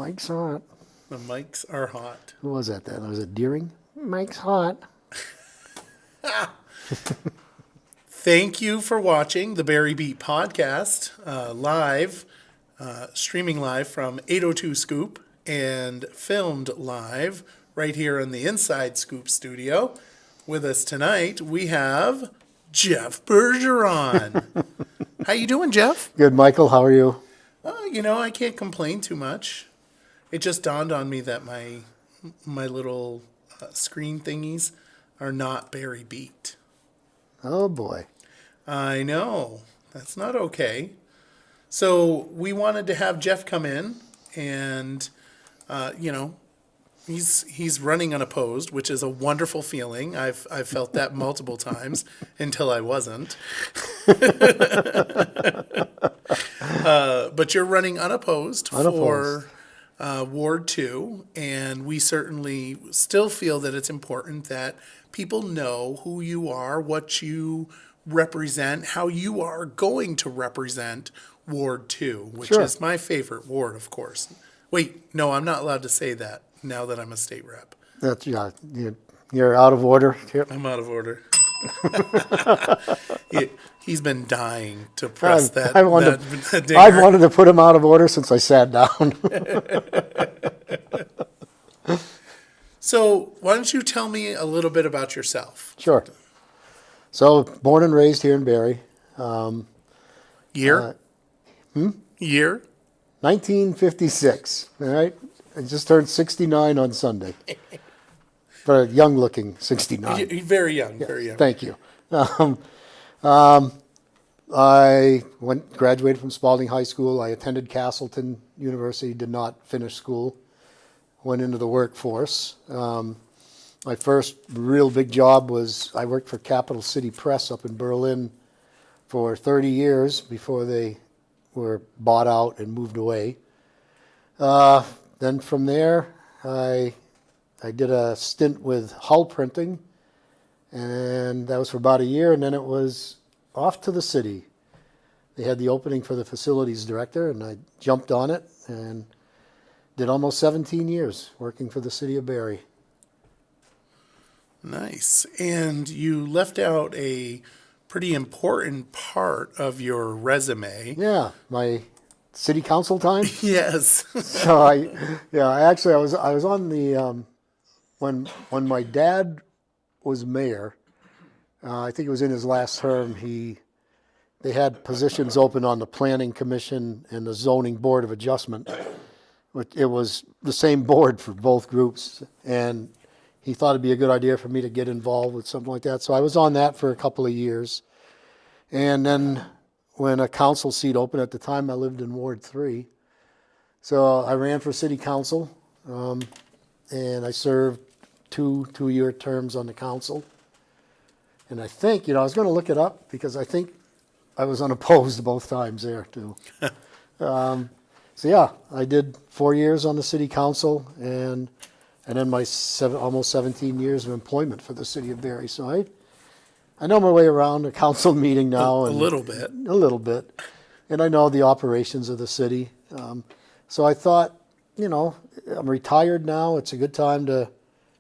Mike's hot. The mics are hot. Who was that then? Was it Deering? Mike's hot. Thank you for watching the Barry Beat podcast live, streaming live from 802 Scoop and filmed live right here in the Inside Scoop studio. With us tonight, we have Jeff Bergeron. How you doing, Jeff? Good, Michael. How are you? I can't complain too much. It just dawned on me that my little screen thingies are not Barry Beat. Oh, boy. I know. That's not okay. So we wanted to have Jeff come in and, he's running unopposed, which is a wonderful feeling. I've felt that multiple times until I wasn't. But you're running unopposed. For Ward 2, and we certainly still feel that it's important that people know who you are, what you represent, how you are going to represent Ward 2, which Sure. is my favorite ward, of course. Wait, no, I'm not allowed to say that now that I'm a state rep. That's you're out of order here. I'm out of order. He's been dying to press that dinger. I've wanted to put him out of order since I sat down. So why don't you tell me a little bit about yourself? Sure. So, born and raised here in Barrie. Year? Year? 1956. All right. I just turned 69 on Sunday. For a young-looking 69. You're very young, very young. Thank you. I graduated from Spalding High School. I attended Castleton University, did not finish school. Went into the workforce. My first real big job was I worked for Capital City Press up in Berlin for 30 years before they were bought out and moved away. Then from there, I did a stint with Hull Printing, and that was for about a year, and then it was off to the city. They had the opening for the facilities director, and I jumped on it and did almost 17 years working for the city of Barrie. Nice. And you left out a pretty important part of your resume. Yeah, my city council time. Yes. So I was on the when my dad was mayor. I think it was in his last term. They had positions open on the planning commission and the zoning board of adjustment. It was the same board for both groups, and he thought it'd be a good idea for me to get involved with something like that. So I was on that for a couple of years, and then when a council seat opened at the time, I lived in Ward 3. So I ran for city council, and I served two-year terms on the council. And I think, I was going to look it up because I think I was unopposed both times there too. So yeah, I did 4 years on the city council and then my almost 17 years of employment for the city of Barrie. So I know my way around a council meeting now. A little bit. A little bit. And I know the operations of the city. So I thought, I'm retired now. It's a good time to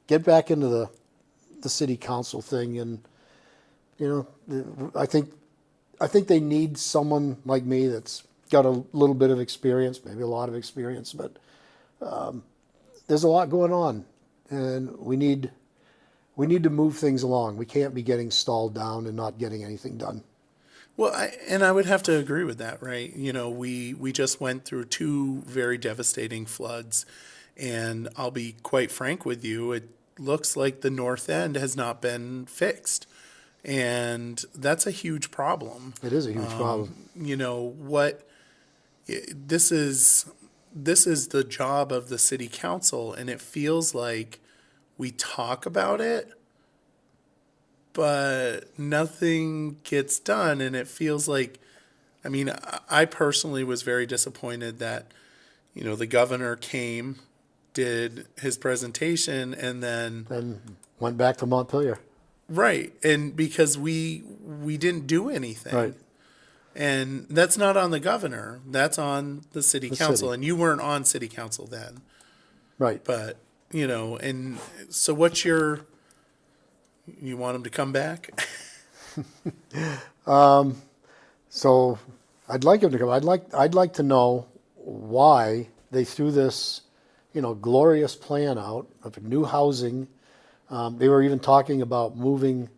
get back into the city council thing. And, I think they need someone like me that's got a little bit of experience, maybe a lot of experience, but there's a lot going on, and we need to move things along. We can't be getting stalled down and not getting anything done. Well, I would have to agree with that, right? We just went through two very devastating floods, and I'll be quite frank with you, it looks like the north end has not been fixed. And that's a huge problem. It is a huge problem. This is the job of the city council, and it feels like we talk about it, but nothing gets done. And it feels like, I personally was very disappointed that, the governor came, did his presentation, and then went back to Montpelier. Right. And because we didn't do anything. Right. And that's not on the governor. That's on the city The council. city. And you weren't on city council then. Right. But, and so you want him to come back? So I'd like him to come. I'd like to know why they threw this, glorious plan out of new housing. They were even talking about moving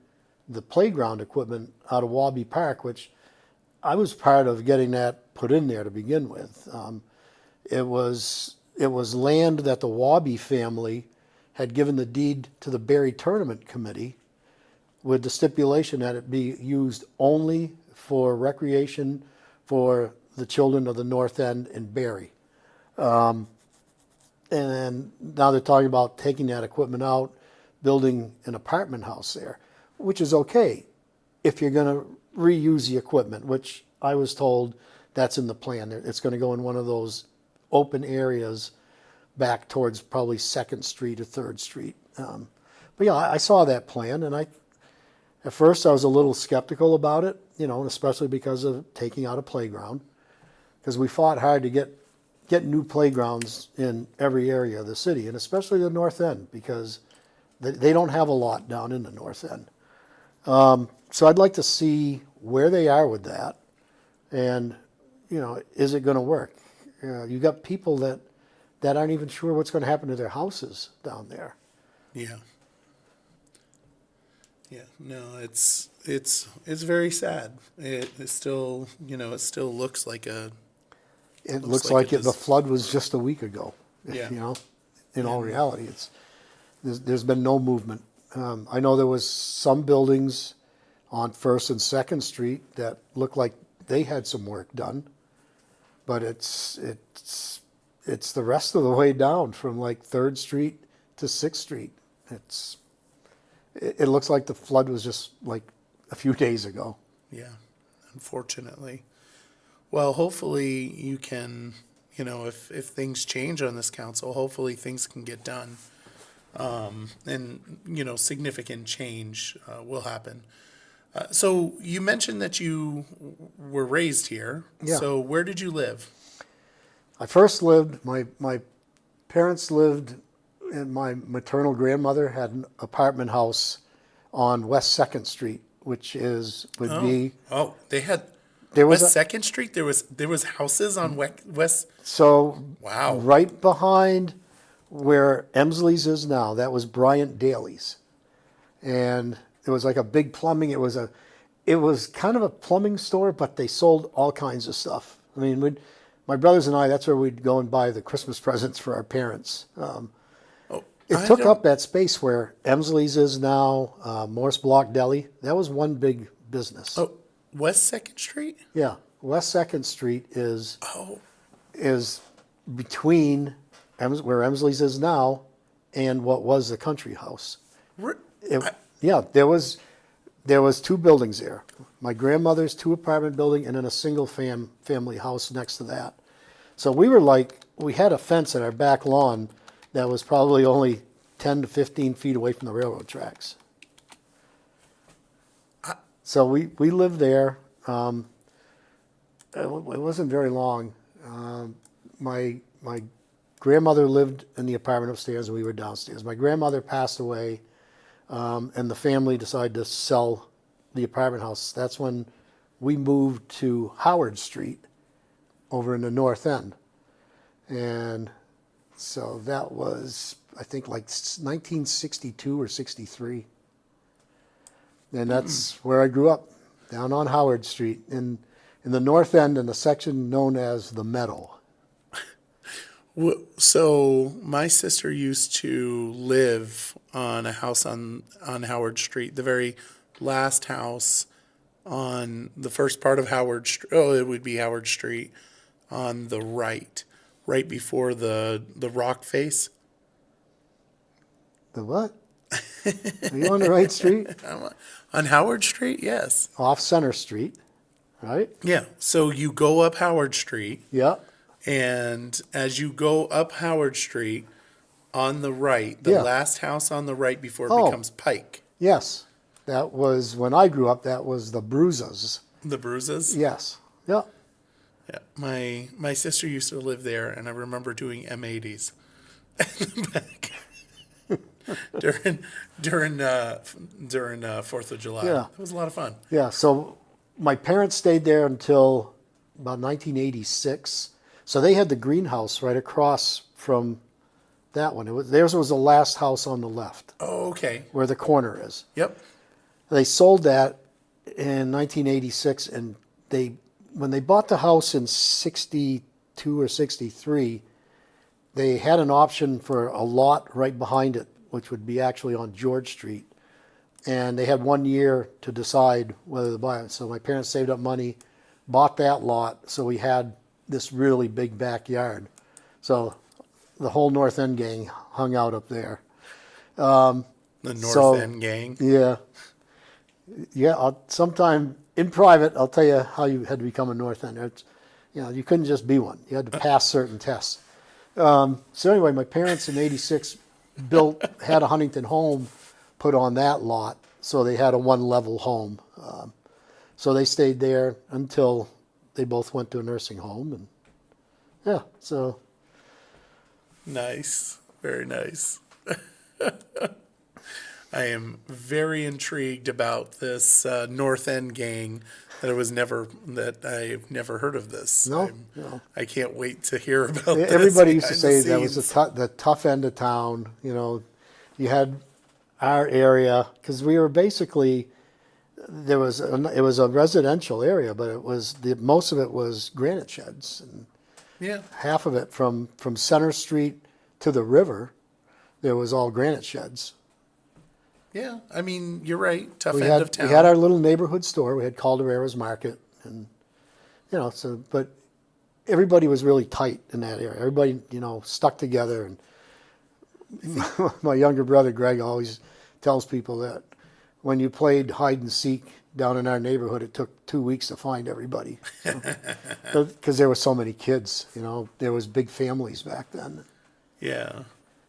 the playground equipment out of Wabi Park, which I was part of getting that put in there to begin with. It was land that the Wabi family had given the deed to the Berry Tournament Committee with the stipulation that it be used only for recreation for the children of the North End and Berry. And now they're talking about taking that equipment out, building an apartment house there, which is okay if you're going to reuse the equipment, which I was told that's in the plan. It's going to go in one of those open areas back towards probably 2nd Street or 3rd Street. But yeah, I saw that plan, and at first I was a little skeptical about it, especially because of taking out a playground, because we fought hard to get new playgrounds in every area of the city, and especially the North End, because they don't have a lot down in the North End. So I'd like to see where they are with that, and is it going to work? You got people that aren't even sure what's going to happen to their houses down there. Yeah. Yeah. No, it's very sad. It still, it still looks like It looks like the flood was just a week ago. Yeah. In all reality, there's been no movement. I know there was some buildings on 1st and 2nd Street that looked like they had some work done, but it's the rest of the way down from like 3rd Street to 6th Street. It looks like the flood was just like a few days ago. Yeah, unfortunately. Well, hopefully you can, if things change on this council, hopefully things can get done. And, significant change will happen. So you mentioned that you were raised here. Yeah. So where did you live? I first lived, my parents lived, and my maternal grandmother had an apartment house on West 2nd Street, which would be. Oh, they had There was West 2nd Street? There was houses on West. So Wow. right behind where Emsley's is now, that was Bryant Daly's. And it was like a big plumbing. It was kind of a plumbing store, but they sold all kinds of stuff. I mean, my brothers and I, that's where we'd go and buy the Christmas presents for our parents. It took up that space where Emsley's is now, Morse Block Deli. That was one big business. Oh, West 2nd Street? Yeah, West 2nd Street is Oh, between where Emsley's is now and what was the country house. Yeah, there was 2 buildings there. My grandmother's 2-apartment building and then a single family house next to that. So we had a fence at our back lawn that was probably only 10 to 15 feet away from the railroad tracks. So we lived there. It wasn't very long. My grandmother lived in the apartment upstairs and we were downstairs. My grandmother passed away, and the family decided to sell the apartment house. That's when we moved to Howard Street over in the North End. And so that was, I think, like 1962 or 63. And that's where I grew up, down on Howard Street in the North End in a section known as the Meadow. so my sister used to live on a house on Howard Street, the very last house on the first part of Howard Street. Oh, it would be Howard Street on the right before the rock face. The what? Are you on the right street? On Howard Street, yes. Off Center Street, right? Yeah. So you go up Howard Street, Yeah. and as you go up Howard Street, on the right, the Yeah. last house on the right before it Oh. becomes Pike. Yes. That was, when I grew up, that was the Bruises. The Bruises? Yes. Yeah. Yeah, my sister used to live there, and I remember doing M80s in the back during during 4th of July. Yeah. It was a lot of fun. Yeah. So my parents stayed there until about 1986. So they had the greenhouse right across from that one. Theirs was the last house on the left Oh, okay. where the corner is. Yep. They sold that in 1986, and when they bought the house in 62 or 63, they had an option for a lot right behind it, which would be actually on George Street. And they had 1 year to decide whether to buy it. So my parents saved up money, bought that lot, so we had this really big backyard. So the whole North End gang hung out up there. The North So- End gang. Yeah. Yeah, sometime in private, I'll tell you how you had to become a North Ender. You couldn't just be one. You had to pass certain tests. So anyway, my parents in '86 had a Huntington home put on that lot, so they had a one-level home. So they stayed there until they both went to a nursing home, and yeah, so Nice. Very nice. I am very intrigued about this North End gang that I've never heard of this. No, no. I can't wait to hear about this. Everybody used to behind say the that was scenes. the tough end of town. You had our area because we were basically it was a residential area, but most of it was granite sheds, and Yeah. half of it from Center Street to the river, there was all granite sheds. Yeah. I mean, you're right. Tough We end had of town. we had our little neighborhood store. We had Caldera's Market, and but everybody was really tight in that area. Everybody stuck together, and my younger brother Greg always tells people that when you played hide and seek down in our neighborhood, it took 2 weeks to find everybody because there were so many kids. There was big families back then. Yeah.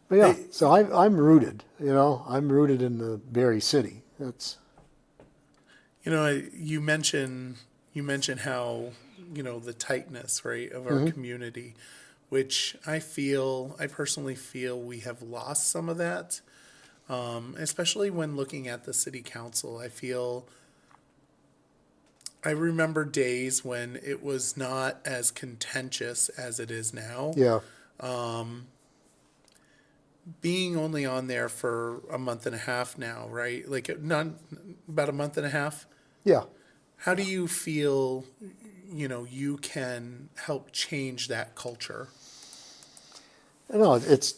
But yeah, Hey. so I'm rooted. I'm rooted in the Berry City. That's You mention how the tightness, right, of our community, which I personally feel we have lost some of that, especially when looking at the city council. I remember days when it was not as contentious as it is now. yeah. Being only on there for a month and a half now, right? Like not about a month and a half. Yeah. How do you feel, you can help change that culture? No, it's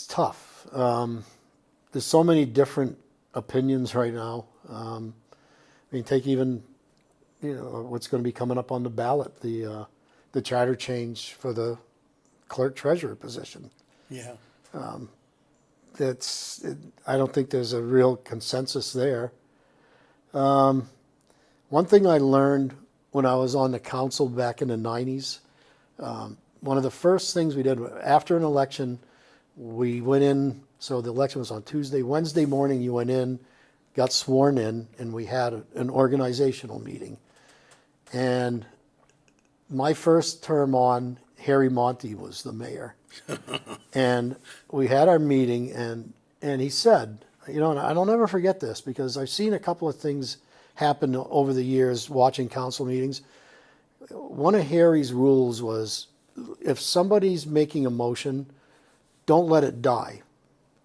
tough. There's so many different opinions right now. Take even what's going to be coming up on the ballot, the charter change for the clerk treasurer position. Yeah. I don't think there's a real consensus there. One thing I learned when I was on the council back in the '90s, one of the first things we did after an election, we went in. So the election was on Tuesday. Wednesday morning, you went in, got sworn in, and we had an organizational meeting. And my first term on, Harry Monty was the mayor. And we had our meeting, and he said, and I'll never forget this because I've seen a couple of things happen over the years watching council meetings. One of Harry's rules was if somebody's making a motion, don't let it die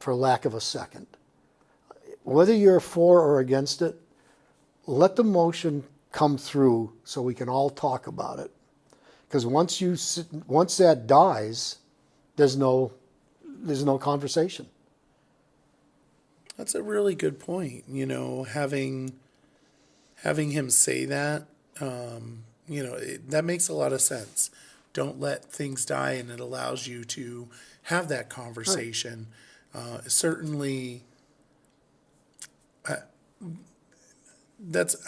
for lack of a second. Whether you're for or against it, let the motion come through so we can all talk about it. Because once that dies, there's no conversation. That's a really good point. Having him say that, that makes a lot of sense. Don't let things die, and it allows you to have that conversation. Certainly, I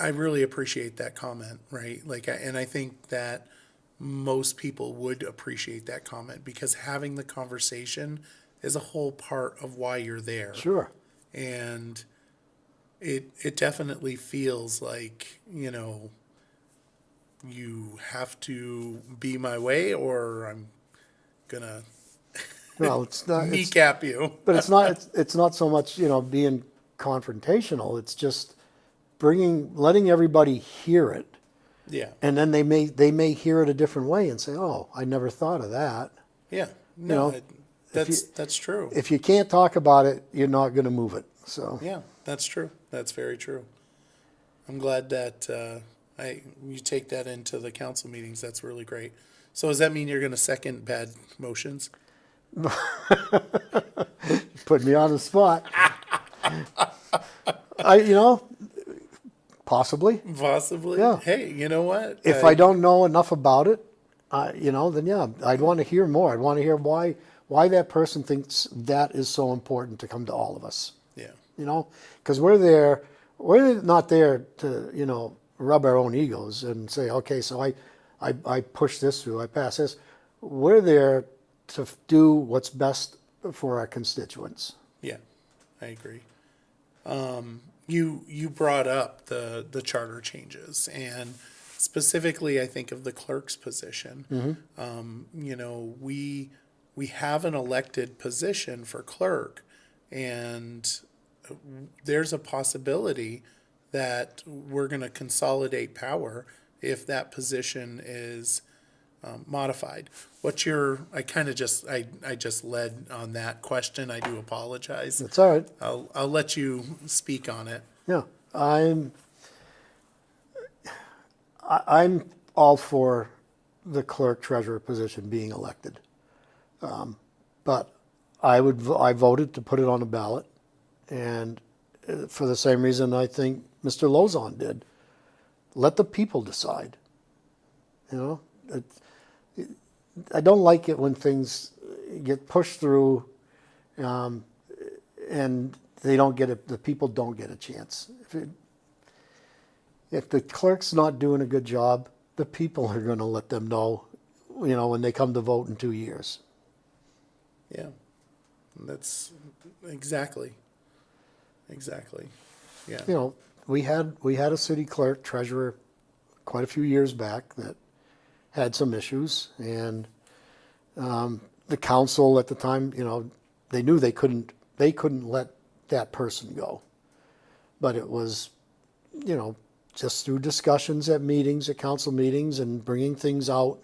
really appreciate that comment, right? And I think that most people would appreciate that comment because having the conversation is a whole part of why you're there. Sure. And it definitely feels like, you have to be my way, or I'm gonna No, it's not. kneecap you. But it's not. It's not so much being confrontational. It's just letting everybody hear it, Yeah, and then they may hear it a different way and say, "Oh, I never thought of that." yeah. You No, know, that's true. If you can't talk about it, you're not going to move it. So Yeah, that's true. That's very true. I'm glad that you take that into the council meetings. That's really great. So does that mean you're going to second bad motions? put me on the spot. Possibly. Possibly. Yeah. Hey, you know what? If I don't know enough about it, then yeah, I'd want to hear more. I'd want to hear why that person thinks that is so important to come to all of us. Yeah. Because we're not there to rub our own egos and say, okay, so I push this through, I pass this. We're there to do what's best for our constituents. Yeah, I agree. You brought up the charter changes, and specifically, I think of the clerk's position. We have an elected position for clerk, and there's a possibility that we're going to consolidate power if that position is modified. I kind of I just led on that question. I do apologize. That's all right. I'll let you speak on it. Yeah, I'm all for the clerk treasurer position being elected, but I voted to put it on the ballot, and for the same reason I think Mr. Lozon did. Let the people decide. I don't like it when things get pushed through, and they don't get it. The people don't get a chance. If the clerk's not doing a good job, the people are going to let them know, when they come to vote in 2 years. Yeah, that's exactly. Yeah. We had a city clerk treasurer quite a few years back that had some issues, and the council at the time, they knew they couldn't let that person go, but it was, just through discussions at meetings, at council meetings, and bringing things out,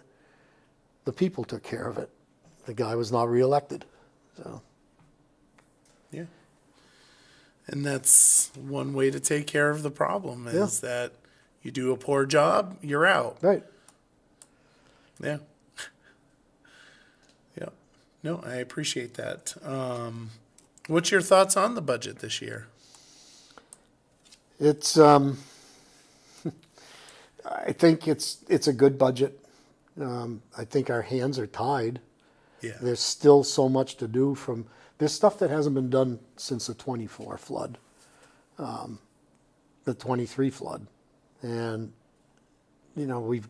the people took care of it. The guy was not reelected, so. Yeah. And that's one way to take care of the problem is that you do a poor job, you're out. Right. Yeah. Yeah. No, I appreciate that. What's your thoughts on the budget this year? It's I think it's a good budget. I think our hands are tied. Yeah. There's still so much to do there's stuff that hasn't been done since the 24 flood, the 23 flood. And, we've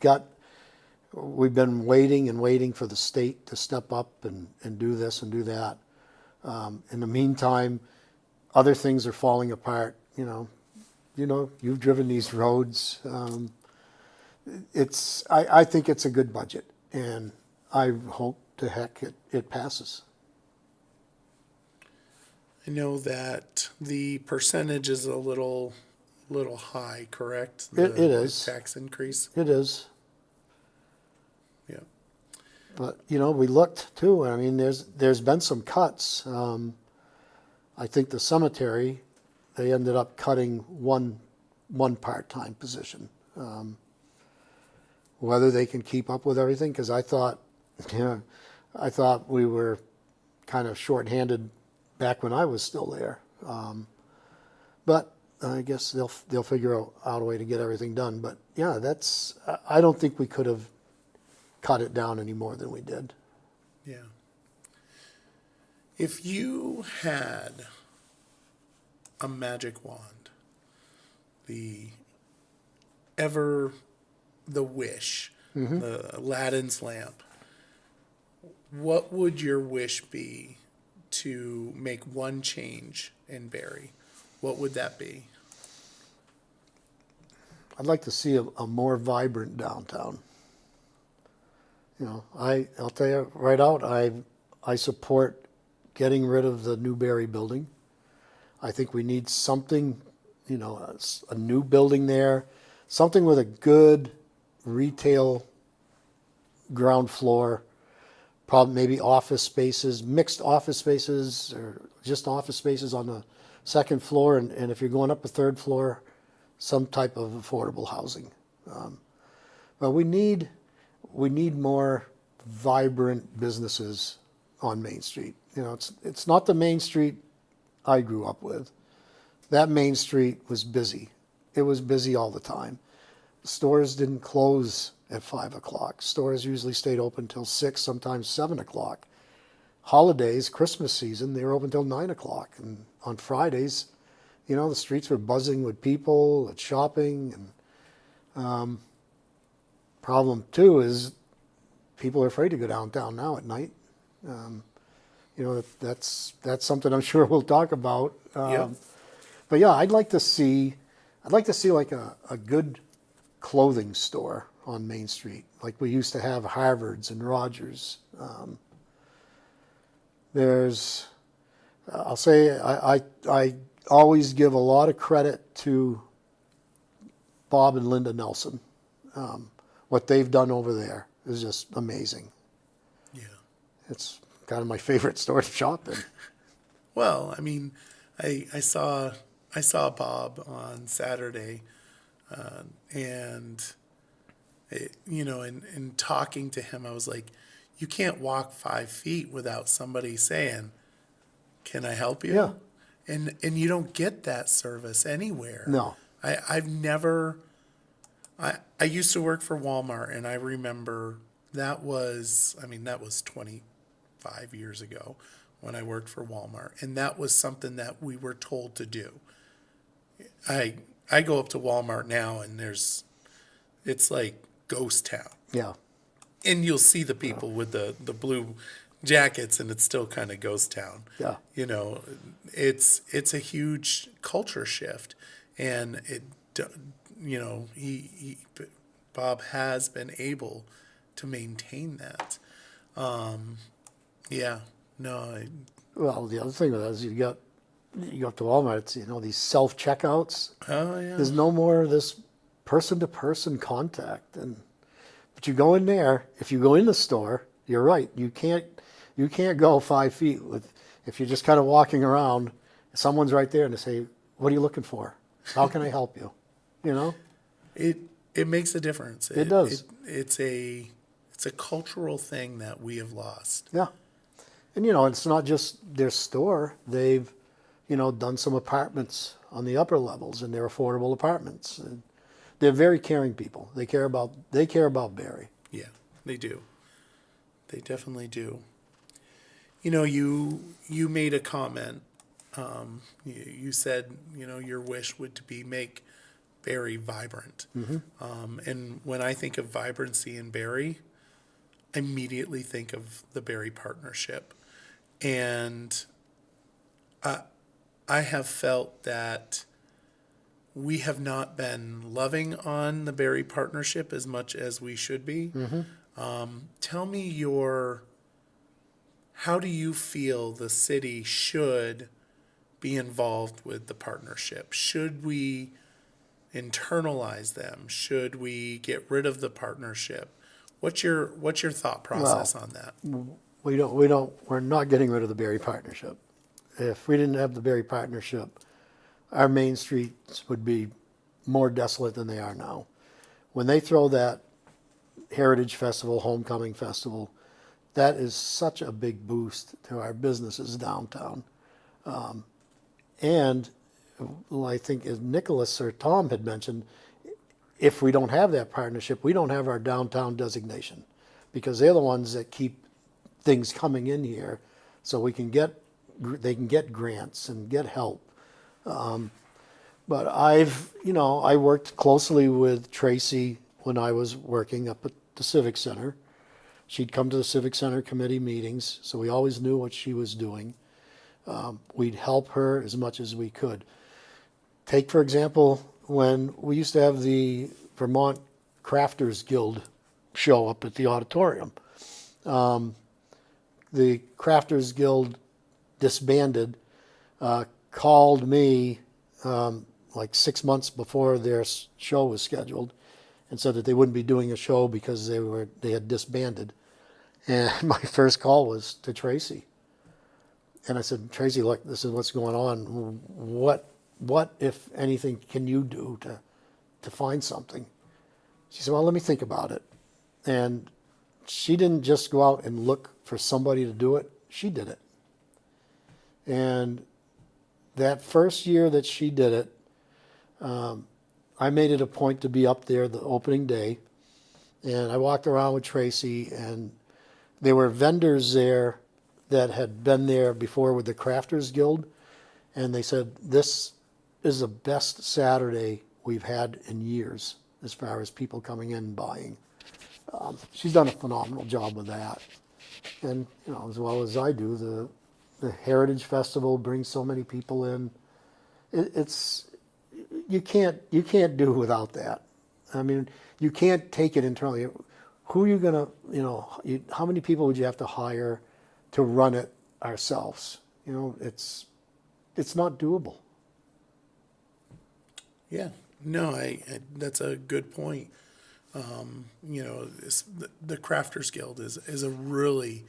been waiting and waiting for the state to step up and do this and do that. In the meantime, other things are falling apart. You've driven these roads. I think it's a good budget, and I hope to heck it passes. I know that the percentage is a little high, correct? It is. The tax increase. It is. Yeah. But, we looked too. I mean, there's been some cuts. I think the cemetery, they ended up cutting one part-time position. Whether they can keep up with everything, because I thought we were kind of shorthanded back when I was still there. But I guess they'll figure out a way to get everything done. But yeah, I don't think we could have cut it down any more than we did. Yeah. If you had a magic wand, the wish, the Aladdin's lamp, what would your wish be to make one change in Barrie? What would that be? I'd like to see a more vibrant downtown. You know, I'll tell you right out, I support getting rid of the Newberry building. I think we need something, you know, a new building there, something with a good retail ground floor, probably maybe office spaces, mixed office spaces, or just office spaces on the second floor, and if you're going up a third floor, some type of affordable housing. But we need more vibrant businesses on Main Street. You know, it's not the Main Street I grew up with. That Main Street was busy. It was busy all the time. Stores didn't close at 5 o'clock. Stores usually stayed open till 6, sometimes 7 o'clock. Holidays, Christmas season, they were open till 9 o'clock. And on Fridays, you know, the streets were buzzing with people, with shopping. And problem too is people are afraid to go downtown now at night. You know, that's something I'm sure we'll talk about. Yeah. But yeah, I'd like to see like a good clothing store on Main Street, like we used to have Harvard's and Rogers. There's, I'll say, I always give a lot of credit to Bob and Linda Nelson. What they've done over there is just amazing. Yeah. It's kind of my favorite store to shop in. Well, I mean, I saw Bob on Saturday, and you know, in talking to him, I was like, you can't walk 5 feet without somebody saying, "Can I help you?" Yeah. And you don't get that service anywhere. No. I've never. I used to work for Walmart, and I remember that was 25 years ago when I worked for Walmart, and that was something that we were told to do. I go up to Walmart now, and it's like ghost town, Yeah. and you'll see the people with the blue jackets, and it's still kind of ghost town. Yeah. You know, it's a huge culture shift, and you know, Bob has been able to maintain that. Yeah, no, Well, the other thing with that is you go up to Walmart, it's, you know, these self checkouts. oh yeah, There's no more of this person to person contact, but you go in there. If you go in the store, you're right. You can't go 5 feet if you're just kind of walking around. Someone's right there and they say, "What are you looking for? How can I help you?" You know. it makes a difference. It does. It's a cultural thing that we have lost. Yeah. And, you know, it's not just their store. They've, you know, done some apartments on the upper levels, and they're affordable apartments. And they're very caring people. They care about Barry. Yeah, they do. They definitely do. You know, you made a comment. You said, you know, your wish would to be make Barry vibrant. Mm-hmm. And when I think of vibrancy in Barry, I immediately think of the Barry Partnership. And I have felt that we have not been loving on the Barry Partnership as much as we should be. Mm-hmm. Tell me how do you feel the city should be involved with the partnership? Should we internalize them? Should we get rid of the partnership? What's your thought process on that? We're not getting rid of the Barry Partnership. If we didn't have the Barry Partnership, our main streets would be more desolate than they are now. When they throw that Heritage Festival, Homecoming Festival, that is such a big boost to our businesses downtown. And I think as Nicholas or Tom had mentioned, if we don't have that partnership, we don't have our downtown designation, because they're the ones that keep things coming in here, so they can get grants and get help. But I worked closely with Tracy when I was working up at the Civic Center. She'd come to the Civic Center committee meetings, so we always knew what she was doing. We'd help her as much as we could. Take, for example, when we used to have the Vermont Crafters Guild show up at the auditorium. The Crafters Guild disbanded, called me like 6 months before their show was scheduled, and said that they wouldn't be doing a show because they had disbanded. And my first call was to Tracy, and I said, Tracy, look, this is what's going on. What if anything can you do to find something? She said, well, let me think about it. And she didn't just go out and look for somebody to do it. She did it. And that first year that she did it, I made it a point to be up there the opening day. And I walked around with Tracy, and there were vendors there that had been there before with the Crafters Guild. And they said, this is the best Saturday we've had in years as far as people coming in and buying. She's done a phenomenal job with that. And, as well as I do, the Heritage Festival brings so many people in. It's you can't do without that. I mean, you can't take it internally. Who are you gonna, how many people would you have to hire to run it ourselves? It's not doable. Yeah, no, that's a good point. The Crafters Guild is a really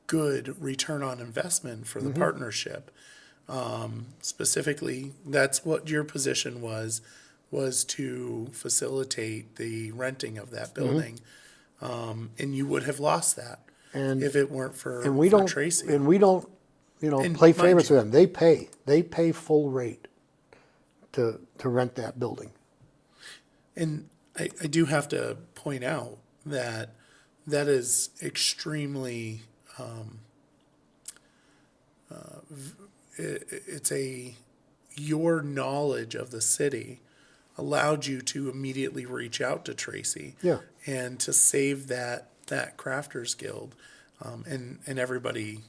good return on investment for the partnership. Specifically, that's what your position was to facilitate the renting of that building. And you would have lost that if it weren't for Tracy. And we don't, And play mind favorites you- with them. They pay full rate to rent that building. And I do have to point out that is extremely, your knowledge of the city allowed you to immediately reach out to Tracy. Yeah. And to save that Crafters Guild. And everybody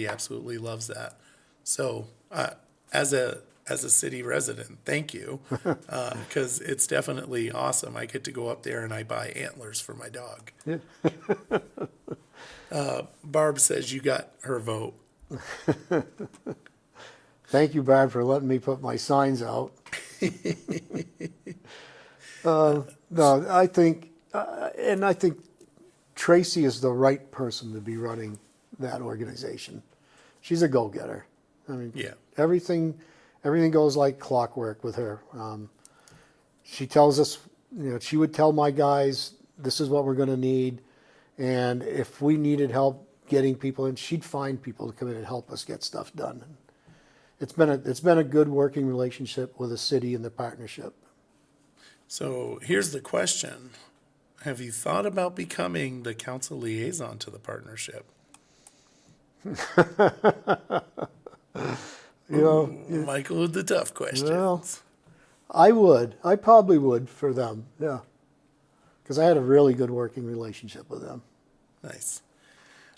absolutely loves that. So, as a city resident, thank you, because it's definitely awesome. I get to go up there and I buy antlers for my dog. Yeah. Barb says you got her vote. Thank you, Barb, for letting me put my signs out. No, I think Tracy is the right person to be running that organization. She's a go-getter. I mean, Yeah. everything goes like clockwork with her. She tells us, she would tell my guys, this is what we're going to need. And if we needed help getting people in, she'd find people to come in and help us get stuff done. It's been a good working relationship with the city and the partnership. So here's the question. Have you thought about becoming the council liaison to the partnership? Michael with the tough questions. Well, I probably would for them, yeah. Because I had a really good working relationship with them. Nice.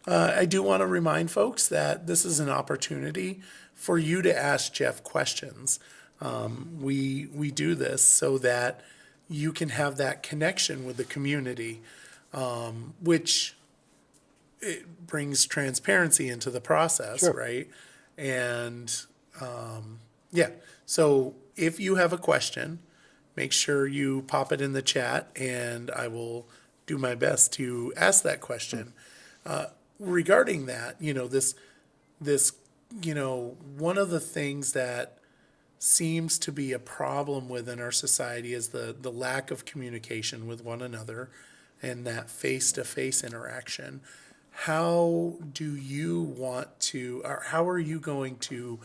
I do want to remind folks that this is an opportunity for you to ask Jeff questions. We do this so that you can have that connection with the community, which it brings transparency into the process, Sure. right? And yeah, so if you have a question, make sure you pop it in the chat, and I will do my best to ask that question. Regarding that, this, one of the things that seems to be a problem within our society is the lack of communication with one another and that face-to-face interaction. How do you want to, or how are you going to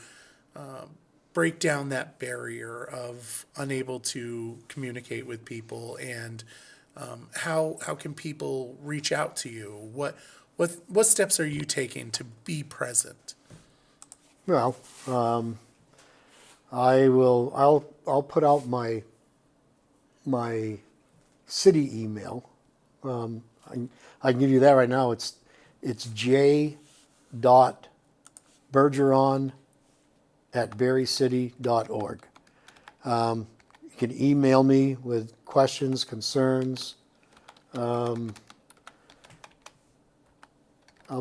break down that barrier of unable to communicate with people, and how can people reach out to you? What steps are you taking to be present? Well, I'll put out my city email. I can give you that right now. It's j.bergeron@berrycity.org. You can email me with questions, concerns. I'll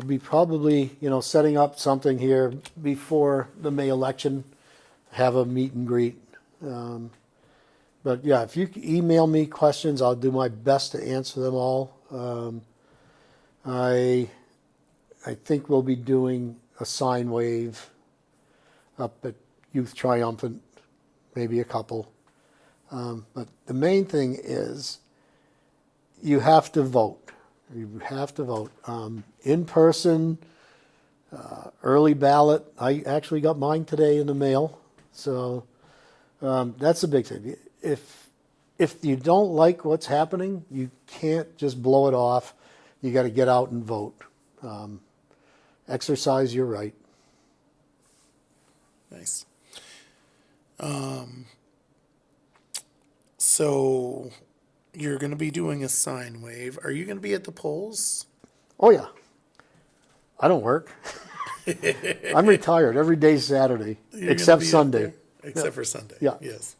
be probably, setting up something here before the May election, have a meet and greet. But yeah, if you email me questions, I'll do my best to answer them all. I think we'll be doing a sine wave up at Youth Triumphant, maybe a couple. But the main thing is you have to vote. You have to vote. In person, early ballot. I actually got mine today in the mail. So that's a big thing. If you don't like what's happening, you can't just blow it off. You got to get out and vote. Exercise your right. Nice. So you're going to be doing a sine wave. Are you going to be at the polls? Oh yeah. I don't work. I'm retired. Every day's Saturday, You're gonna except be up Sunday. there? Except for Sunday. Yeah. Yes.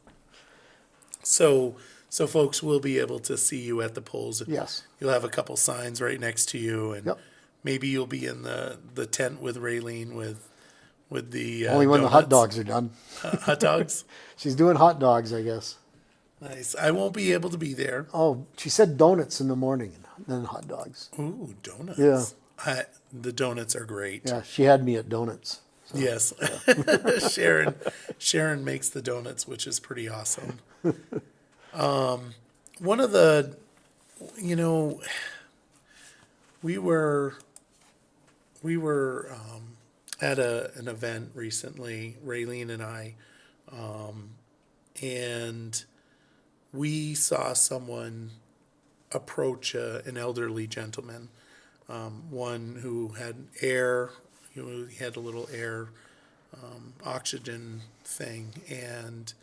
So folks will be able to see you at the polls. Yes. You'll have a couple signs right next to you, and Yep. maybe you'll be in the tent with Raylene with the Only when the hot donuts. dogs are done. Hot dogs. She's doing hot dogs, I guess. Nice. I won't be able to be there. Oh, she said donuts in the morning, then hot dogs. Ooh, donuts. Yeah. The donuts are great. Yeah, she had me at donuts. Yes. Sharon makes the donuts, which is pretty awesome. One of the, we were at an event recently, Raylene and I, and we saw someone approach an elderly gentleman, one who had air, he had a little air oxygen thing, and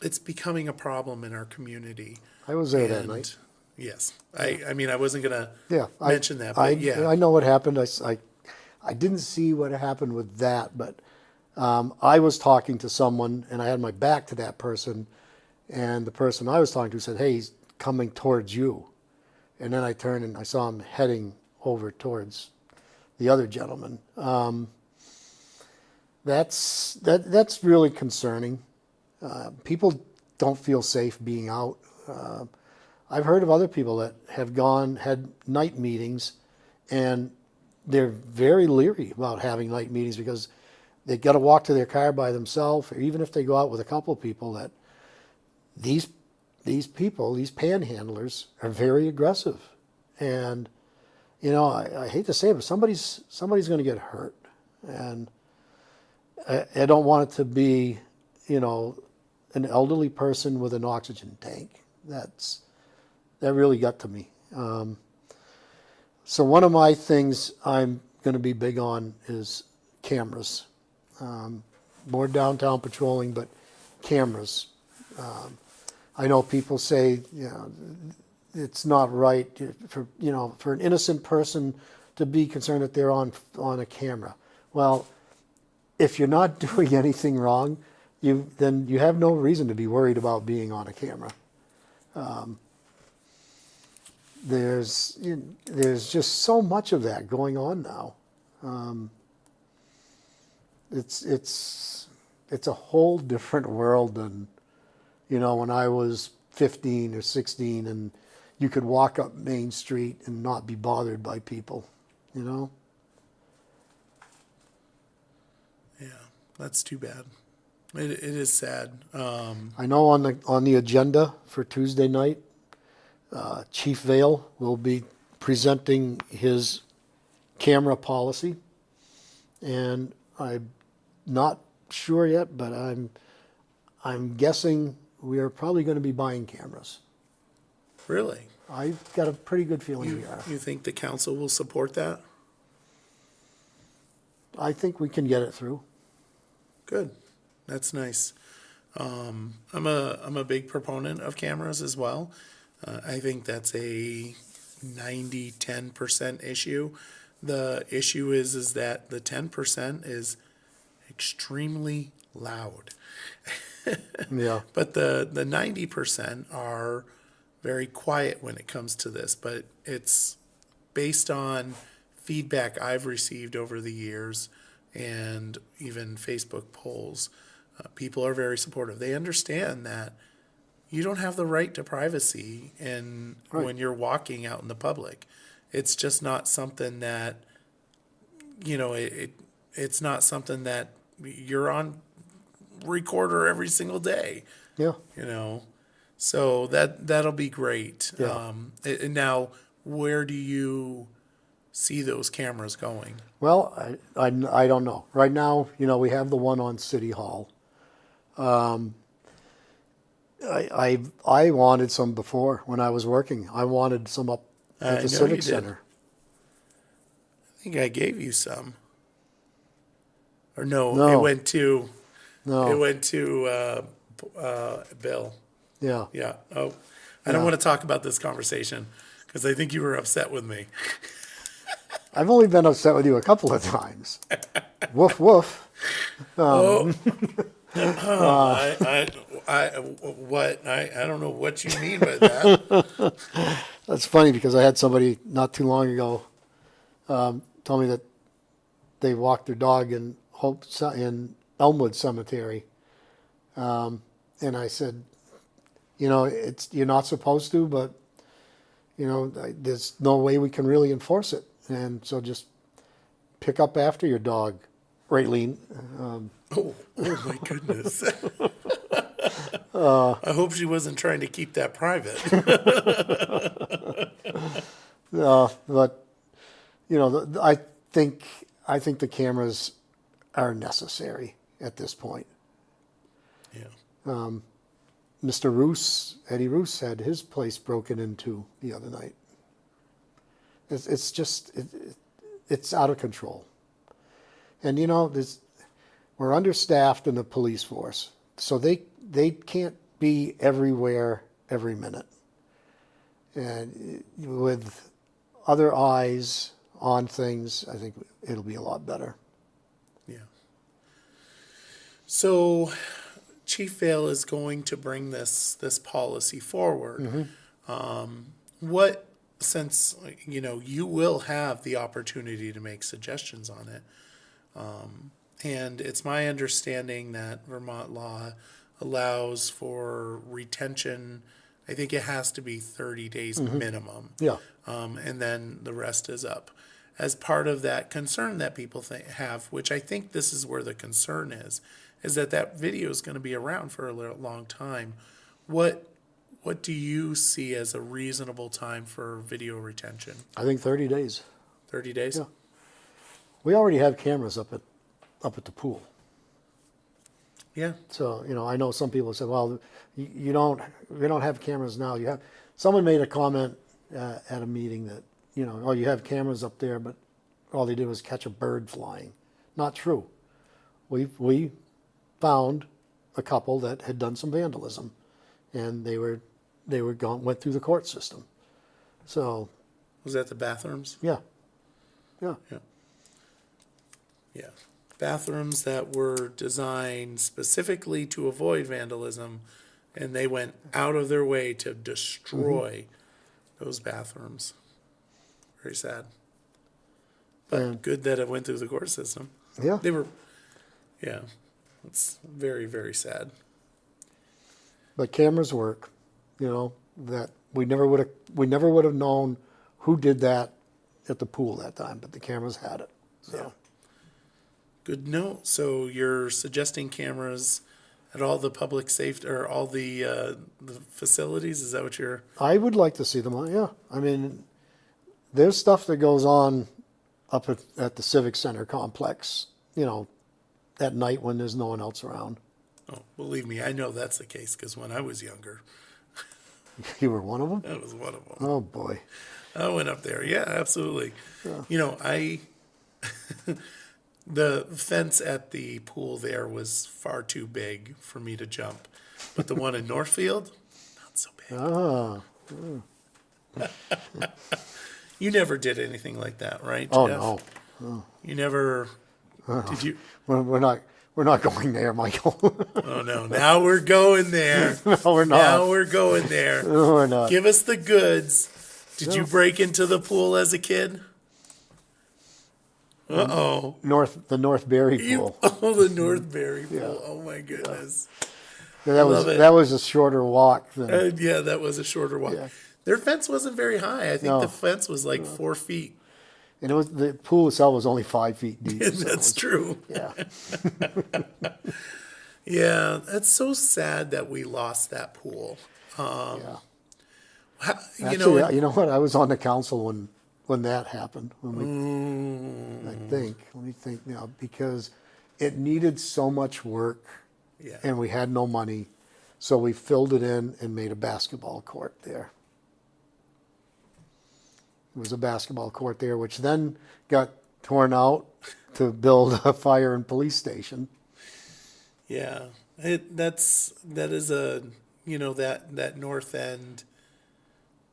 it's becoming a problem in our community. I was there that And night. yes, I mean, I wasn't gonna Yeah, mention that, but yeah. I know what happened. I didn't see what happened with that, but I was talking to someone, and I had my back to that person, and the person I was talking to said, "Hey, he's coming towards you," and then I turned and I saw him heading over towards the other gentleman. That's really concerning. People don't feel safe being out. I've heard of other people that have had night meetings, and they're very leery about having night meetings because they got to walk to their car by themselves, or even if they go out with a couple of people, that these people, these panhandlers, are very aggressive. And, I hate to say it, but somebody's going to get hurt. And I don't want it to be, an elderly person with an oxygen tank. That really got to me. So one of my things I'm going to be big on is cameras. More downtown patrolling, but cameras. I know people say, it's not right for an innocent person to be concerned that they're on a camera. Well, if you're not doing anything wrong, then you have no reason to be worried about being on a camera. There's just so much of that going on now. It's a whole different world than when I was 15 or 16 and you could walk up Main Street and not be bothered by people. Yeah, that's too bad. It is sad. I know on the agenda for Tuesday night, Chief Vale will be presenting his camera policy, and I'm not sure yet, but I'm guessing we are probably going to be buying cameras. Really? I've got a pretty good feeling we are. You think the council will support that? I think we can get it through. Good. That's nice. I'm a big proponent of cameras as well. I think that's a 10% issue. The issue is that the 10% is extremely loud. Yeah. But the 90% are very quiet when it comes to this, but it's based on feedback I've received over the years and even Facebook polls. People are very supportive. They understand that you don't have the right to privacy and Right. when you're walking out in the public. It's just not something that, it's not something that you're on recorder every single day, Yeah. So that'll be great. Yeah. And now, where do you see those cameras going? Well, I don't know. Right now, we have the one on City Hall. I wanted some before when I was working. I wanted some up I at know the Civic you did. Center. I think I gave you some, or no, No. it went to No. Bill. Yeah. Yeah. Oh, I don't Yeah. want to talk about this conversation because I think you were upset with me. I've only been upset with you a couple of times. Woof woof. I don't know what you mean by that. That's funny because I had somebody not too long ago tell me that they walked their dog in in Elmwood Cemetery, and I said, you're not supposed to, but there's no way we can really enforce it, and so just pick up after your dog, Raylene. Oh my goodness. I hope she wasn't trying to keep that private. But I think the cameras are necessary at this point. Yeah. Mr. Roos, Eddie Roos, had his place broken into the other night. It's just it's out of control, and we're understaffed in the police force, so they can't be everywhere every minute, and with other eyes on things, I think it'll be a lot better. Yeah. So Chief Vale is going to bring this policy forward. What, since you will have the opportunity to make suggestions on it, and it's my understanding that Vermont law allows for retention. I think it has to be 30 days minimum. Yeah. And then the rest is up. As part of that concern that people have, which I think this is where the concern is that video is going to be around for a long time. What do you see as a reasonable time for video retention? I think 30 days. 30 days? Yeah. We already have cameras up at the pool. Yeah. So, I know some people say, well, we don't have cameras now. Someone made a comment at a meeting that, oh, you have cameras up there, but all they did was catch a bird flying. Not true. We found a couple that had done some vandalism, and they went through the court system. So, Was that the bathrooms? yeah. Yeah. Bathrooms that were designed specifically to avoid vandalism, and they went out of their way to destroy those bathrooms. Very sad. But And- good that it went through the court system. Yeah. Yeah. It's very, very sad. But cameras work, that we never would have known who did that at the pool that time, but the cameras had it. So. Yeah. Good note. So you're suggesting cameras at all the public safety or all the facilities? Is that what you're? I would like to see them on, yeah. I mean, there's stuff that goes on up at the Civic Center complex, at night when there's no one else around. Oh, believe me, I know that's the case because when I was younger, You were one of them? that was one of them. Oh, boy. I went up there. Yeah, absolutely. I the fence at the pool there was far too big for me to jump, but the one in Northfield, not so big. Ah, You never did anything like that, right, oh, Jeff? no. You never. Did you? We're We're not going there, Michael. Oh no, now we're going there. No, we're not. Now we're going there. No, we're not. Give us the goods. Did you No. break into the pool as a kid? Uh-oh. The North Berry pool. Oh, the Northbury pool. Yeah. Oh my goodness. Love it. that was a shorter walk than Yeah, that was a shorter walk. Yeah. Their fence wasn't very high. I think No. the fence was like 4 feet. and the pool itself was only 5 feet deep. so it That's was- true. Yeah. Yeah, that's so sad that we lost that pool. Yeah. You Actually, know, you know what? I was on the council when that happened. I think. Let me think now, because it needed so much work, yeah. and we had no money, so we filled it in and made a basketball court there. It was a basketball court there, which then got torn out to build a fire and police station. Yeah, that is a that north end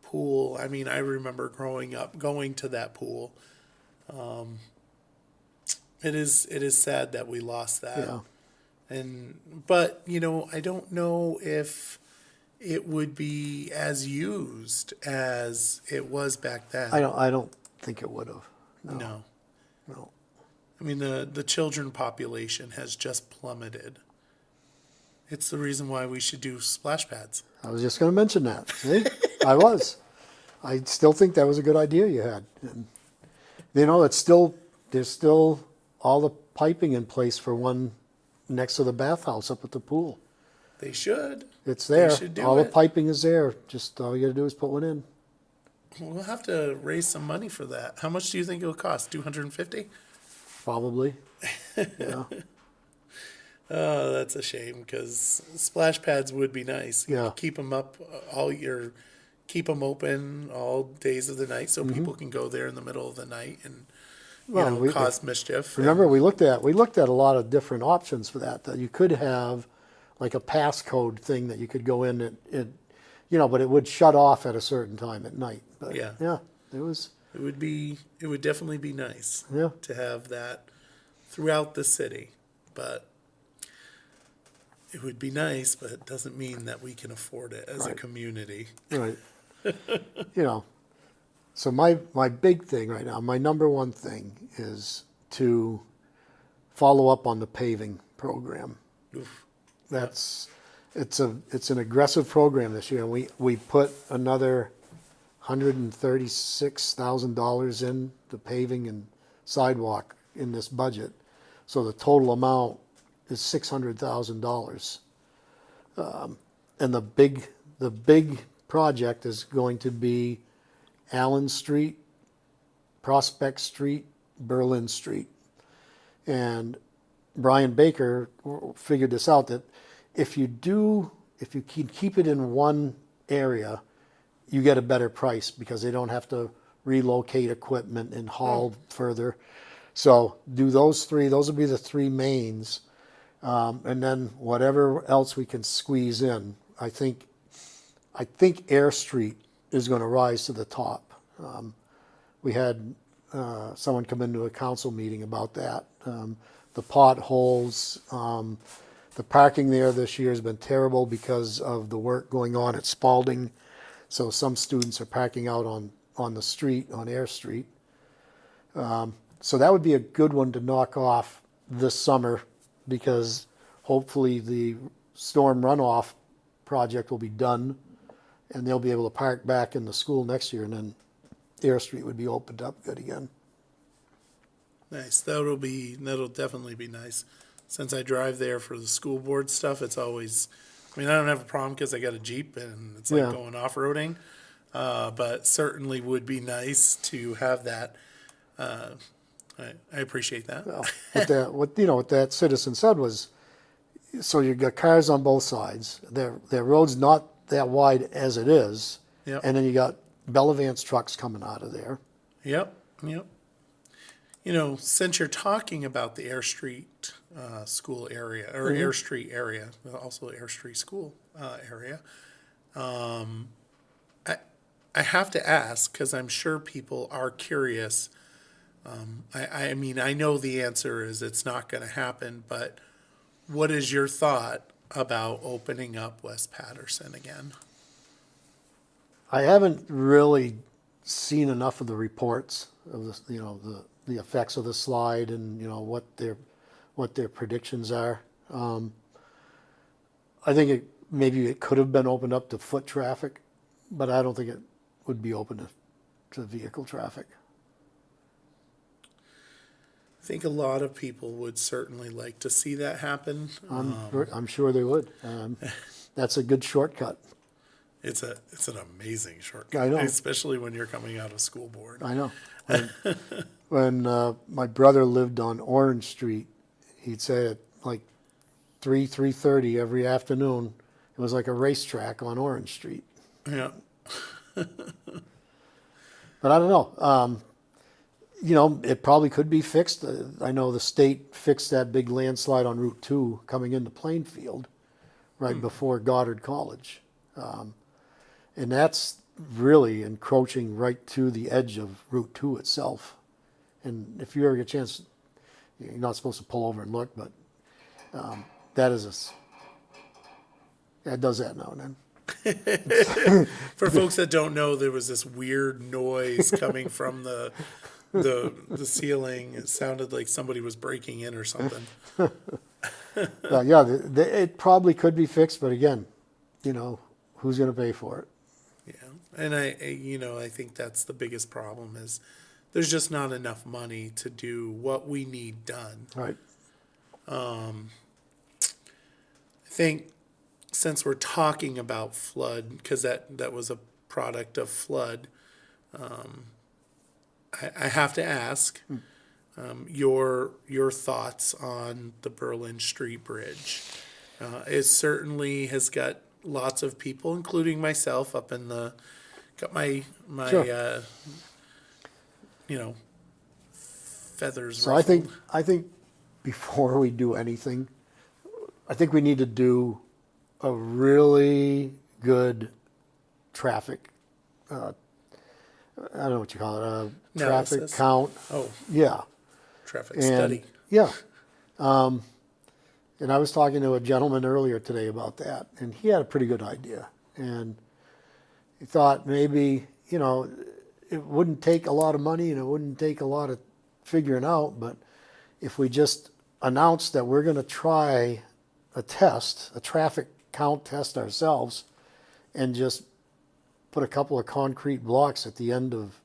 pool. I mean, I remember growing up going to that pool. It is sad that we lost that. Yeah. But I don't know if it would be as used as it was back then. I don't think it would have. No. No. I mean, the children population has just plummeted. It's the reason why we should do splash pads. I was just going to mention that. See? I still think that was a good idea you had. And, there's still all the piping in place for one next to the bathhouse up at the pool. They should. It's there. should do All the it. piping is there. Just all you got to do is put one in. We'll have to raise some money for that. How much do you think it'll cost? 250? Probably. Yeah. Oh, that's a shame because splash pads would be nice. Yeah. Keep them up all year, keep them open all days of the night so people can go there in the middle of the night and cause mischief. Remember, we looked at a lot of different options for that. That you could have like a passcode thing that you could go in and but it would shut off at a certain time at night. But Yeah. it was. It would definitely be nice Yeah. to have that throughout the city, but it would be nice, but it doesn't mean that we can afford it as a Right. community. Right. So my big thing right now, my number one thing is to follow up on the paving program. Oof. It's an aggressive program this year, and we put another $136,000 in the paving and sidewalk in this budget. So the total amount is $600,000. And the big project is going to be Allen Street, Prospect Street, Berlin Street. And Brian Baker figured this out, that if you can keep it in one area, you get a better price because they don't have to relocate equipment and haul further. So do those three. Those will be the three mains. And then whatever else we can squeeze in. I think Air Street is going to rise to the top. We had someone come into a council meeting about that. The potholes, the parking there this year has been terrible because of the work going on at Spalding. So some students are parking out on the street, on Air Street. So that would be a good one to knock off this summer, because hopefully the storm runoff project will be done and they'll be able to park back in the school next year, and then Air Street would be opened up good again. Nice. That'll definitely be nice. Since I drive there for the school board stuff, it's always, I don't have a problem because I got a Jeep and it's like Yeah. going off-roading. But certainly would be nice to have that. I appreciate that. Well, what that citizen said was, so you got cars on both sides. Their road's not that wide as it is, Yep. and then you got Bellavance trucks coming out of there. Yep. Since you're talking about the Air Street school area, or Air Street area, also Air Street school area, I have to ask, because I'm sure people are curious. I know the answer is it's not going to happen, but what is your thought about opening up West Patterson again? I haven't really seen enough of the reports of the effects of the slide and what their predictions are. I think maybe it could have been opened up to foot traffic, but I don't think it would be open to vehicle traffic. I think a lot of people would certainly like to see that happen. I'm sure they would. That's a good shortcut. It's an amazing shortcut, I know. especially when you're coming out of school board. I know. When my brother lived on Orange Street, he'd say at like 3:30 every afternoon, it was like a racetrack on Orange Street. Yeah. But I don't know. It probably could be fixed. I know the state fixed that big landslide on Route 2 coming into Plainfield right before Goddard College. And that's really encroaching right to the edge of Route 2 itself. And if you ever get a chance, you're not supposed to pull over and look, but that does that now and then. For folks that don't know, there was this weird noise coming from the ceiling. It sounded like somebody was breaking in or something. It probably could be fixed, but again, who's going to pay for it? Yeah, and I think that's the biggest problem is there's just not enough money to do what we need done. Right. I think since we're talking about flood, because that was a product of flood, I have to ask your thoughts on the Berlin Street Bridge. It certainly has got lots of people, including myself, got my Sure. Feathers So ruffled. I think before we do anything, I think we need to do a really good traffic. I don't know what you call it. Traffic Analysis. count. Oh, Yeah. traffic And study. yeah. And I was talking to a gentleman earlier today about that, and he had a pretty good idea. And he thought maybe, it wouldn't take a lot of money and it wouldn't take a lot of figuring out, but if we just announced that we're going to try a traffic count test ourselves, and just put a couple of concrete blocks at the end of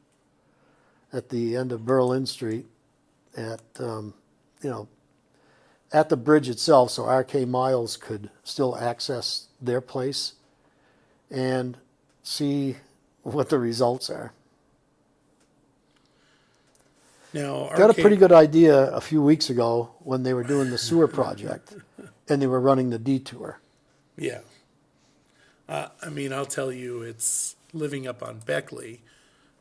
Berlin Street at at the bridge itself, so RK Miles could still access their place and see what the results are. Now, Got a pretty good idea a few weeks ago when they were doing the sewer project and they were running the detour. Yeah. I'll tell you, it's living up on Beckley.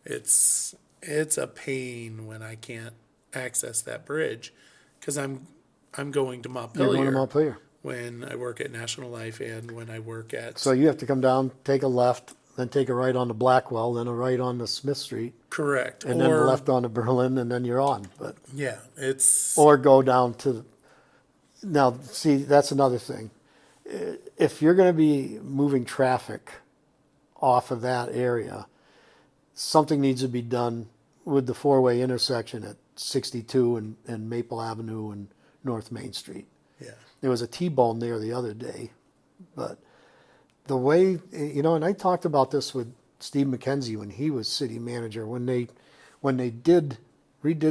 It's a pain when I can't access that bridge because I'm going to You're Montpelier going to Montpelier. when I work at National Life and when I work at. So you have to come down, take a left, then take a right on to Blackwell, then a right on to Smith Street, Correct. and then a left on to Berlin, and then you're on. But Yeah, it's. or go down to. Now, see, that's another thing. If you're going to be moving traffic off of that area, something needs to be done with the four-way intersection at 62 and Maple Avenue and North Main Street. Yeah. There was a T-bone there the other day, but the way, and I talked about this with Steve McKenzie when he was city manager, when they redid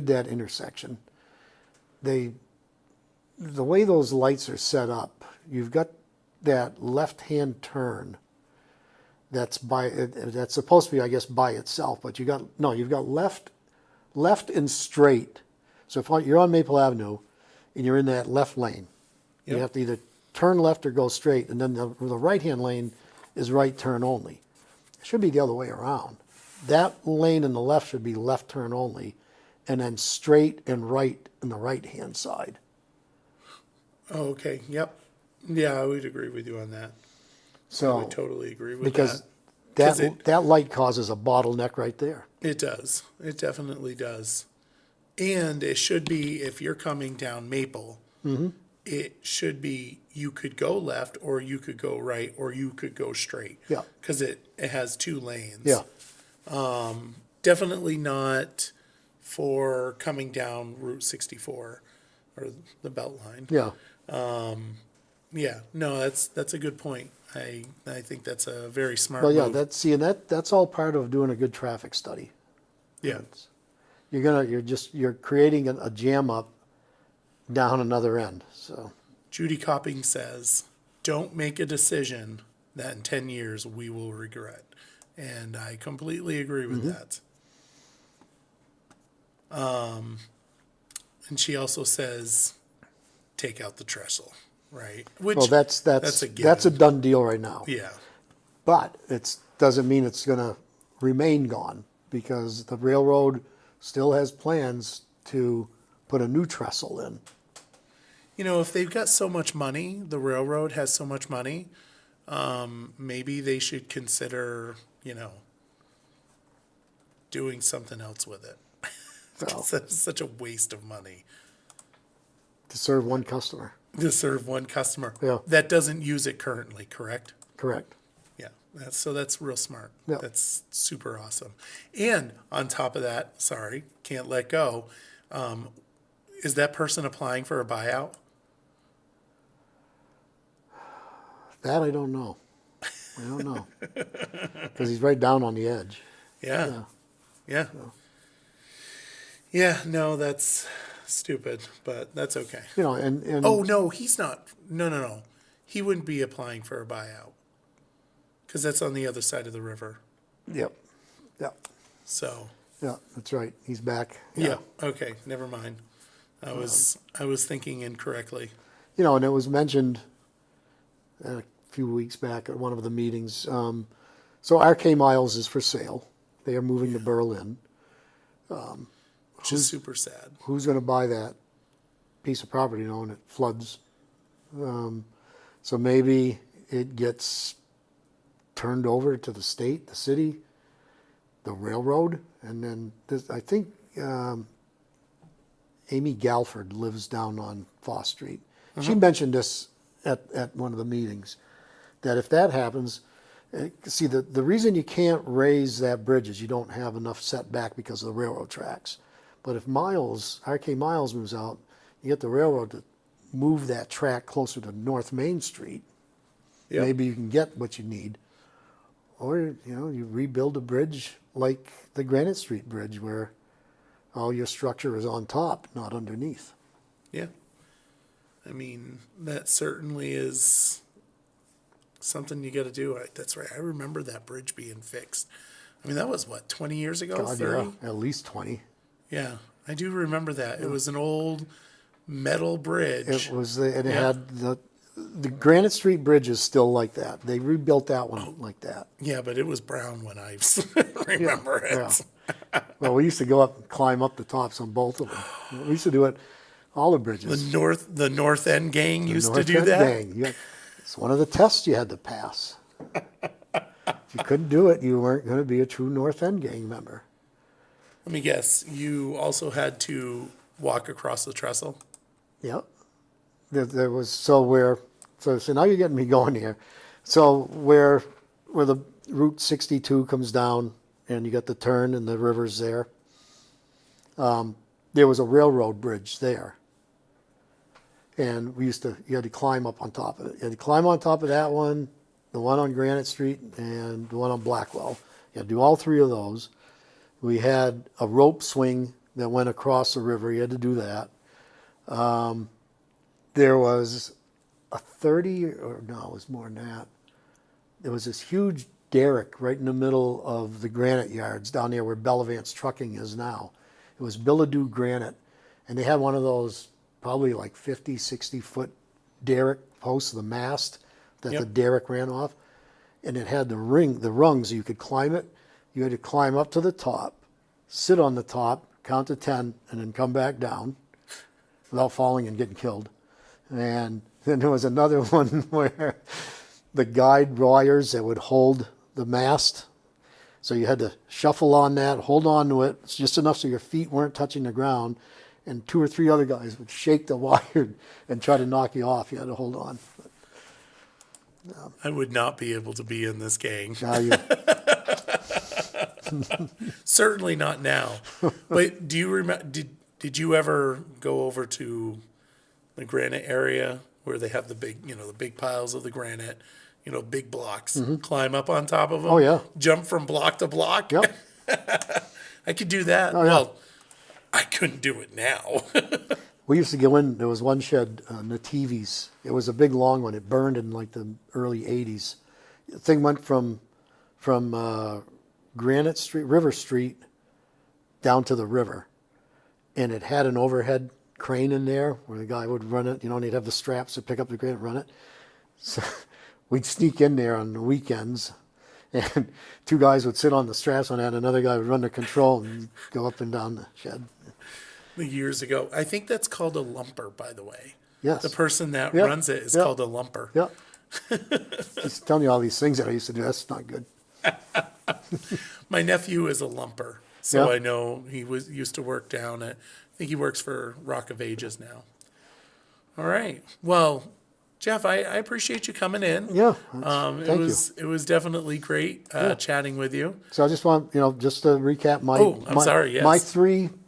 that intersection, the way those lights are set up, you've got that left-hand turn that's supposed to be, I guess, by itself, but you've got left and straight. So if you're on Maple Avenue and you're in that left lane, you Yep. have to either turn left or go straight, and then the right-hand lane is right turn only. It should be the other way around. That lane in the left should be left turn only, and then straight and right on the right-hand side. Oh, okay. Yep. Yeah, I would agree with you on that. I So would totally agree with because that. 'Cause that light causes a bottleneck right there. It does. It definitely does. And it should be, if you're coming down Maple, it should be you could go left or you could go right or you could go straight. Yeah. Because it has 2 lanes. Yeah. Definitely not for coming down Route 64 or the Beltline. Yeah. Yeah, no, that's a good point. I think that's a very smart Well, yeah, move. that's all part of doing a good traffic study. Yeah. You're creating a jam up down another end. So Judy Copping says, don't make a decision that in 10 years we will regret. And I completely agree with that. And she also says, take out the trestle, right? Which, well, that's a given. that's a done deal right now. Yeah. But it doesn't mean it's going to remain gone, because the railroad still has plans to put a new trestle in. You know, if they've got so much money, the railroad has so much money, maybe they should consider, doing something else with it. So, It's such a waste of money to serve one customer. to serve one customer Yeah. that doesn't use it currently, correct? Correct. Yeah, that's real smart. Yeah. That's super awesome. And on top of that, sorry, can't let go. Is that person applying for a buyout? That I don't know. I don't know. Because he's right down on the edge. Yeah. Yeah. Yeah, no, that's stupid, but that's okay. And Oh, no, he's not. No. He wouldn't be applying for a buyout because that's on the other side of the river. Yep. Yep. So, Yeah, that's right. He's back. yeah, okay, never mind. I was thinking incorrectly. And it was mentioned a few weeks back at one of the meetings. So RK Miles is for sale. They are moving to Berlin. Which is super sad. Who's going to buy that piece of property, and it floods? So maybe it gets turned over to the state, the city, the railroad, and then I think Amy Galford lives down on Foss Street. She mentioned this at one of the meetings, that if that happens, see, the reason you can't raise that bridge is you don't have enough setback because of the railroad tracks. But if RK Miles moves out, you get the railroad to move that track closer to North Main Street. Yep. Maybe you can get what you need. Or, you rebuild a bridge like the Granite Street Bridge, where all your structure is on top, not underneath. Yeah. I mean, that certainly is something you got to do. That's right. I remember that bridge being fixed. I mean, that was what, 20 years ago? God, 30? yeah, at least 20. Yeah, I do remember that. It was an old metal bridge. It was, and it had the Granite Street Bridge is still like that. They rebuilt that one like that. Yeah, but it was brown when I remember it. Yeah. Well, we used to go up and climb up the tops on both of them. We used to do it, all the bridges. The North End gang used to North do End that. Gang. It's one of the tests you had to pass. If you couldn't do it, you weren't going to be a true North End Gang member. Let me guess. You also had to walk across the trestle. Yep. There was so now you're getting me going here. So where the Route 62 comes down and you got the turn and the river's there, there was a railroad bridge there. And you had to climb up on top of it. You had to climb on top of that one, the one on Granite Street, and the one on Blackwell. You had to do all 3 of those. We had a rope swing that went across the river. You had to do that. There was a 30, or no, it was more than that. There was this huge derrick right in the middle of the granite yards down there where Bellavance Trucking is now. It was billet-doux granite. And they had one of those probably like 50, 60-foot derrick posts, the mast that the derrick ran off. And it had the rungs, so you could climb it. You had to climb up to the top, sit on the top, count to 10, and then come back down without falling and getting killed. And then there was another one where the guide wires that would hold the mast. So you had to shuffle on that, hold on to it. It's just enough so your feet weren't touching the ground. and 2 or 3 other guys would shake the wire and try to knock you off. You had to hold on. I would not be able to be in this gang. Now you, Certainly not now. But do you remember? Did you ever go over to the granite area where they have the big, the big piles of the granite, big blocks? Climb up on top of them. Oh, yeah. Jump from block to block. yep. I could do that. Oh, yeah. Well, I couldn't do it now. We used to go in, there was one shed, Nativi's. It was a big long one. It burned in like the early 80s. The thing went from Granite Street, River Street, down to the river. And it had an overhead crane in there where the guy would run it, and he'd have the straps to pick up the granite and run it. So we'd sneak in there on the weekends, and 2 guys would sit on the straps on that, and another guy would run the control and go up and down the shed. Years ago. I think that's called a lumper, by the way. Yes. The person that Yep. runs it is Yep. called a lumper. Yep. He's telling you all these things that I used to do. That's not good. My nephew is a lumper, so Yeah. I know he used to work down at. I think he works for Rock of Ages now. All right. Well, Jeff, I appreciate you coming in. Yeah. It thank was definitely great chatting with you. So I just want, just to recap my. Oh, I'm sorry, yes.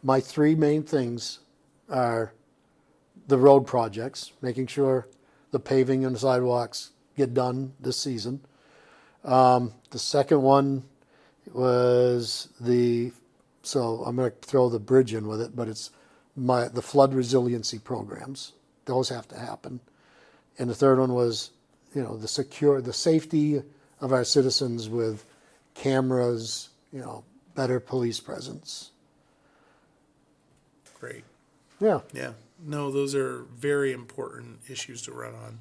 My three main things are the road projects, making sure the paving and the sidewalks get done this season. The second one was so I'm going to throw the bridge in with it, but it's the flood resiliency programs. Those have to happen. And the third one was, the safety of our citizens with cameras, better police presence. Great. Yeah. Yeah. No, those are very important issues to run on.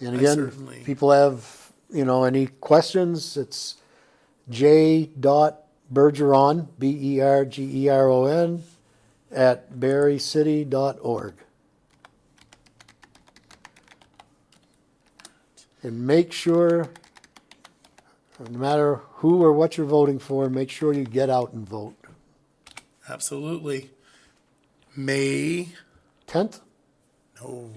And I again, certainly- if people have, any questions, it's j.bergeron, BERGERON, @berrycity.org. And make sure, no matter who or what you're voting for, make sure you get out and vote. Absolutely. May 10th? No,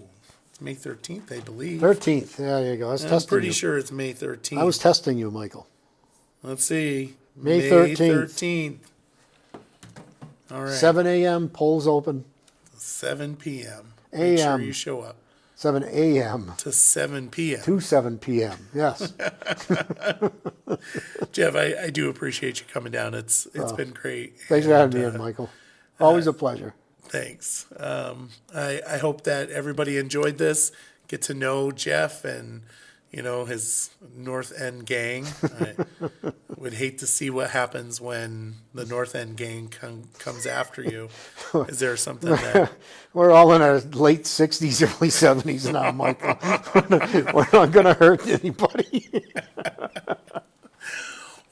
it's May 13th, I believe. 13th. Yeah, there you go. I was I'm testing pretty you. sure it's May 13th. I was testing you, Michael. Let's see. May 13th. 13th. All right. 7 a.m. polls open. 7 p.m. Make sure AM. you show up 7 a.m. to 7 p.m. to 7 p.m. Yes. Jeff, I do appreciate you coming down. It's been great. Thanks for having me And, in, Michael. Always a pleasure. Thanks. I hope that everybody enjoyed this. Get to know Jeff and his North End gang. I would hate to see what happens when the North End gang comes after you. Is there something that We're all in our late 60s, early 70s now, Michael. We're not going to hurt anybody.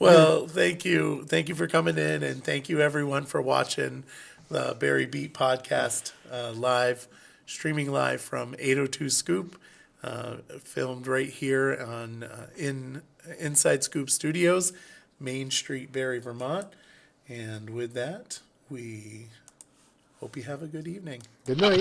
Well, thank you. Thank you for coming in, and thank you everyone for watching the Barry Beat podcast streaming live from 802 Scoop, filmed right here on Inside Scoop Studios, Main Street, Barry, Vermont. And with that, we hope you have a good evening. Good night.